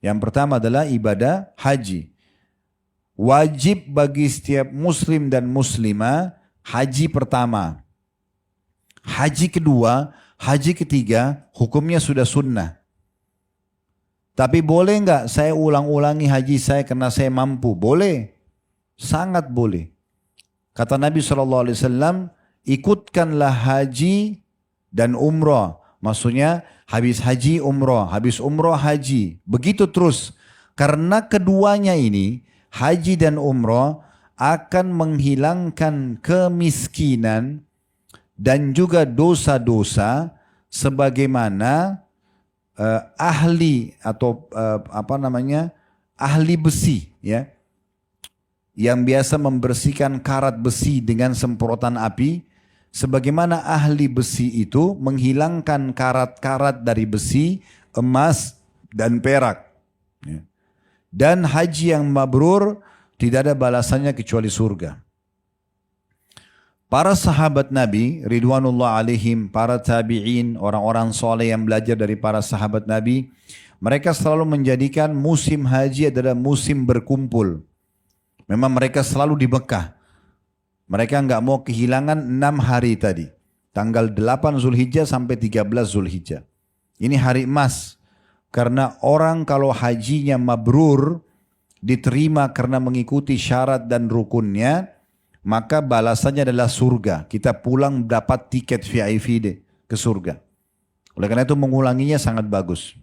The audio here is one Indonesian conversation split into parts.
Yang pertama adalah ibadah haji. Wajib bagi setiap muslim dan muslimah haji pertama. Haji kedua, haji ketiga, hukumnya sudah sunnah. Tapi boleh nggak saya ulang-ulangi haji saya karena saya mampu? Boleh, sangat boleh. Kata Nabi SAW, ikutkanlah haji dan umrah. Maksudnya habis haji umrah, habis umrah haji. Begitu terus. Karena keduanya ini, haji dan umrah akan menghilangkan kemiskinan dan juga dosa-dosa sebagaimana ahli atau ahli besi, ya, yang biasa membersihkan karat besi dengan semprotan api. Sebagaimana ahli besi itu menghilangkan karat-karat dari besi, emas, dan perak. Dan haji yang mabrur tidak ada balasannya kecuali surga. Para sahabat Nabi, ridwanullah alaihim, para tabi'in, orang-orang soleh yang belajar dari para sahabat Nabi, mereka selalu menjadikan musim haji adalah musim berkumpul. Memang mereka selalu di Mekah. Mereka nggak mau kehilangan 6 hari tadi. Tanggal 8 Zulhijjah sampai 13 Zulhijjah. Ini hari emas. Karena orang kalau hajinya mabrur, diterima karena mengikuti syarat dan rukunnya, maka balasannya adalah surga. Kita pulang dapat tiket VIP ke surga. Oleh karena itu mengulanginya sangat bagus.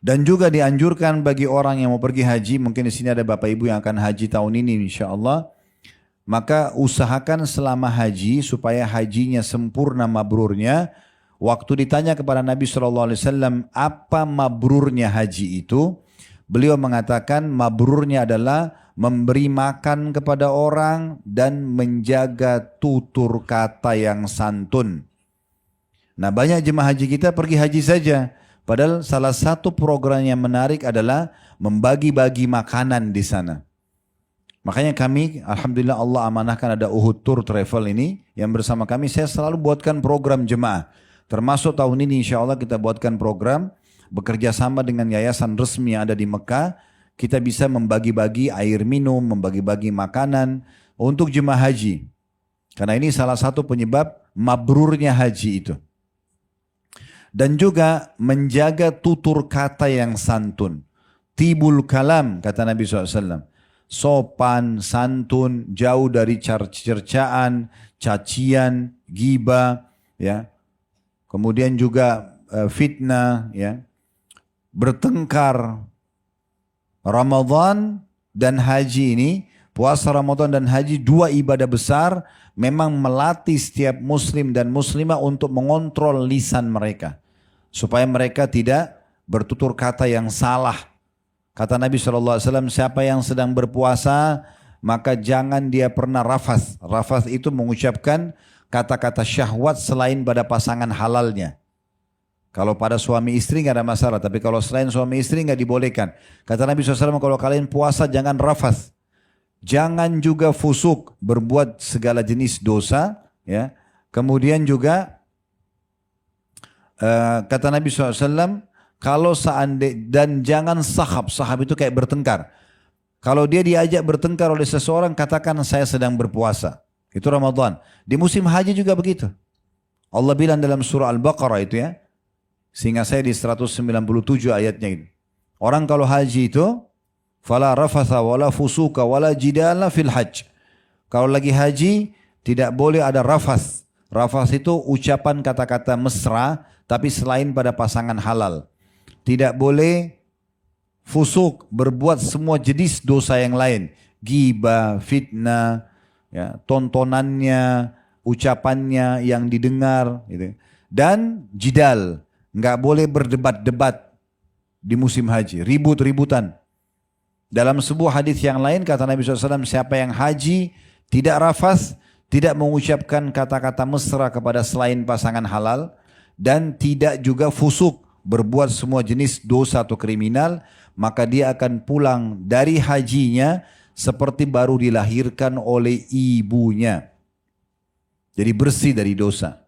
Dan juga dianjurkan bagi orang yang mau pergi haji, mungkin di sini ada bapak ibu yang akan haji tahun ini insya Allah. Maka usahakan selama haji supaya hajinya sempurna mabrurnya. Waktu ditanya kepada Nabi SAW, apa mabrurnya haji itu? Beliau mengatakan mabrurnya adalah memberi makan kepada orang dan menjaga tutur kata yang santun. Nah, banyak jemaah haji kita pergi haji saja. Padahal salah satu program yang menarik adalah membagi-bagi makanan di sana. Makanya kami, alhamdulillah Allah amanahkan ada Uhud Tour Travel ini yang bersama kami, saya selalu buatkan program jemaah. Termasuk tahun ini insya Allah kita buatkan program bekerja sama dengan yayasan resmi yang ada di Mekah. Kita bisa membagi-bagi air minum, membagi-bagi makanan untuk jemaah haji. Karena ini salah satu penyebab mabrurnya haji itu. Dan juga menjaga tutur kata yang santun. Tibul kalam, kata Nabi SAW. Sopan, santun, jauh dari cercaan, cacian, ghibah, ya. Kemudian juga fitnah, ya. Bertengkar. Ramadan dan haji ini, puasa Ramadan dan haji, dua ibadah besar, memang melatih setiap muslim dan muslimah untuk mengontrol lisan mereka. Supaya mereka tidak bertutur kata yang salah. Kata Nabi SAW, siapa yang sedang berpuasa, maka jangan dia pernah rafath. Rafath itu mengucapkan kata-kata syahwat selain pada pasangan halalnya. Kalau pada suami istri nggak ada masalah, tapi kalau selain suami istri nggak dibolehkan. Kata Nabi SAW, kalau kalian puasa jangan rafath. Jangan juga fusuk, berbuat segala jenis dosa. Ya. Kemudian juga kata Nabi SAW, kalau seandainya, dan jangan sahab itu kayak bertengkar. Kalau dia diajak bertengkar oleh seseorang, katakan saya sedang berpuasa. Itu Ramadan. Di musim haji juga begitu. Allah bilang dalam surah Al-Baqarah itu, ya. Sehingga saya di 197 ayatnya itu. Orang kalau haji itu, fala rafatha wala fusuka wala jidala fil hajj. Kalau lagi haji, tidak boleh ada rafath. Rafath itu ucapan kata-kata mesra, tapi selain pada pasangan halal. Tidak boleh fusuk, berbuat semua jenis dosa yang lain. Ghibah, fitnah, ya, tontonannya, ucapannya yang didengar. Gitu. Dan jidal, nggak boleh berdebat-debat di musim haji, ribut-ributan. Dalam sebuah hadis yang lain kata Nabi SAW, siapa yang haji tidak rafath, tidak mengucapkan kata-kata mesra kepada selain pasangan halal, dan tidak juga fusuk, berbuat semua jenis dosa atau kriminal, maka dia akan pulang dari hajinya seperti baru dilahirkan oleh ibunya. Jadi bersih dari dosa.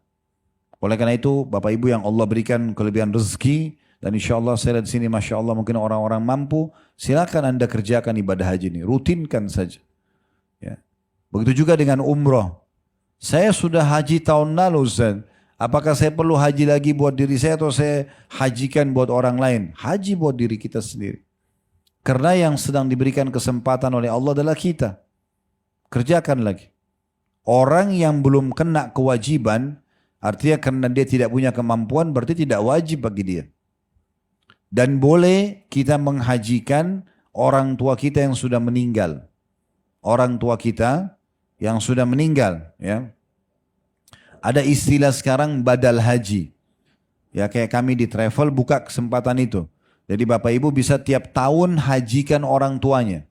Oleh karena itu Bapak Ibu yang Allah berikan kelebihan rezeki Dan insya Allah saya lihat di sini, masya Allah mungkin orang-orang mampu, silakan Anda kerjakan ibadah haji ini, rutinkan saja. Ya. Begitu juga dengan umroh. Saya sudah haji tahun lalu, Ustaz. Apakah saya perlu haji lagi buat diri saya atau saya hajikan buat orang lain? Haji buat diri kita sendiri. Karena yang sedang diberikan kesempatan oleh Allah adalah kita. Kerjakan lagi. Orang yang belum kena kewajiban, artinya karena dia tidak punya kemampuan, berarti tidak wajib bagi dia. Dan boleh kita menghajikan orang tua kita yang sudah meninggal. Orang tua kita yang sudah meninggal. Ya. Ada istilah sekarang badal haji. Ya, kayak kami di travel buka kesempatan itu. Jadi Bapak Ibu bisa tiap tahun hajikan orang tuanya.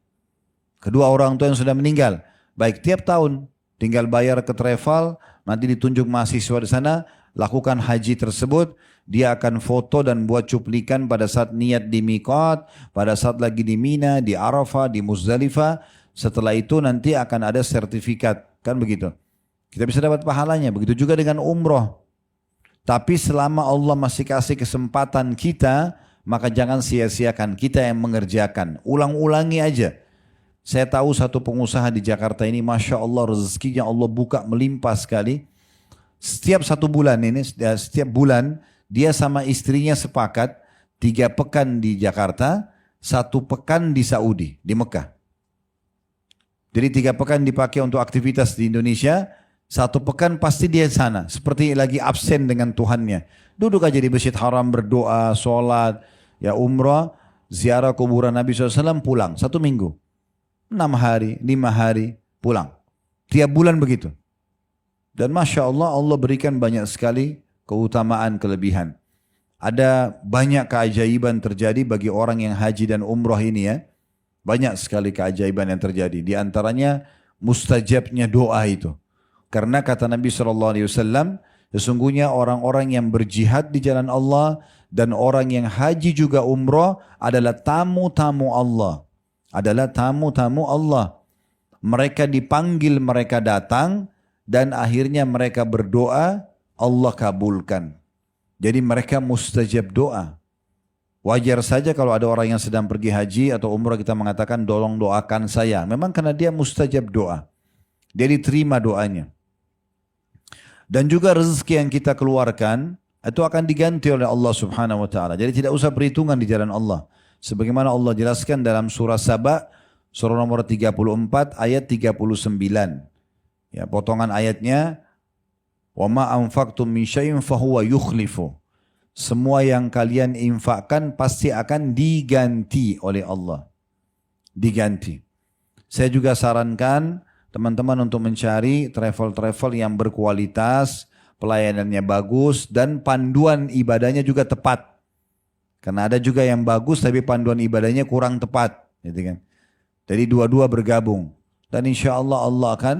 Kedua orang tua yang sudah meninggal. Baik tiap tahun. Tinggal bayar ke travel. Nanti ditunjuk mahasiswa di sana. Lakukan haji tersebut. Dia akan foto dan buat cuplikan pada saat niat di Miqat, pada saat lagi di Mina, di Arafah, di Muzdalifah. Setelah itu nanti akan ada sertifikat, kan begitu. Kita bisa dapat pahalanya, begitu juga dengan umroh. Tapi selama Allah masih kasih kesempatan kita, maka jangan sia-siakan, kita yang mengerjakan. Ulang-ulangi aja. Saya tahu satu pengusaha di Jakarta ini, Masya Allah rezekinya Allah buka melimpah sekali. Setiap 1 bulan ini, setiap bulan, dia sama istrinya sepakat 3 pekan di Jakarta, 1 pekan di Saudi, di Mekah. Jadi 3 pekan dipakai untuk aktivitas di Indonesia, 1 pekan pasti dia sana. Seperti lagi absen dengan Tuhannya. Duduk aja di Masjid Haram berdoa, sholat, ya umrah, ziarah kuburan Nabi SAW, pulang 1 minggu. 6 hari, 5 hari, pulang. Tiap bulan begitu. Dan Masya Allah, Allah berikan banyak sekali keutamaan, kelebihan. Ada banyak keajaiban terjadi bagi orang yang haji dan umrah ini ya. Banyak sekali keajaiban yang terjadi. Di antaranya mustajabnya doa itu. Karena kata Nabi SAW, sesungguhnya orang-orang yang berjihad di jalan Allah dan orang yang haji juga umrah adalah tamu-tamu Allah. Adalah tamu-tamu Allah. Mereka dipanggil, mereka datang dan akhirnya mereka berdoa, Allah kabulkan. Jadi mereka mustajab doa. Wajar saja kalau ada orang yang sedang pergi haji atau umrah kita mengatakan tolong doakan saya. Memang karena dia mustajab doa. Dia diterima doanya. Dan juga rezeki yang kita keluarkan itu akan diganti oleh Allah Subhanahu wa taala. Jadi tidak usah perhitungan di jalan Allah. Sebagaimana Allah jelaskan dalam surah Saba, surah nomor 34 ayat 39. Ya, potongan ayatnya, wa ma anfaqtum min syai'in fahuwa yukhlifu. Semua yang kalian infakkan pasti akan diganti oleh Allah. Diganti. Saya juga sarankan teman-teman untuk mencari travel-travel yang berkualitas, pelayanannya bagus, dan panduan ibadahnya juga tepat. Karena ada juga yang bagus tapi panduan ibadahnya kurang tepat. Gitu kan. Jadi dua-dua bergabung. Dan insya Allah Allah akan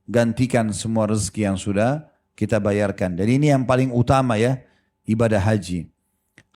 gantikan semua rezeki yang sudah kita bayarkan. Dan ini yang paling utama ya, ibadah haji.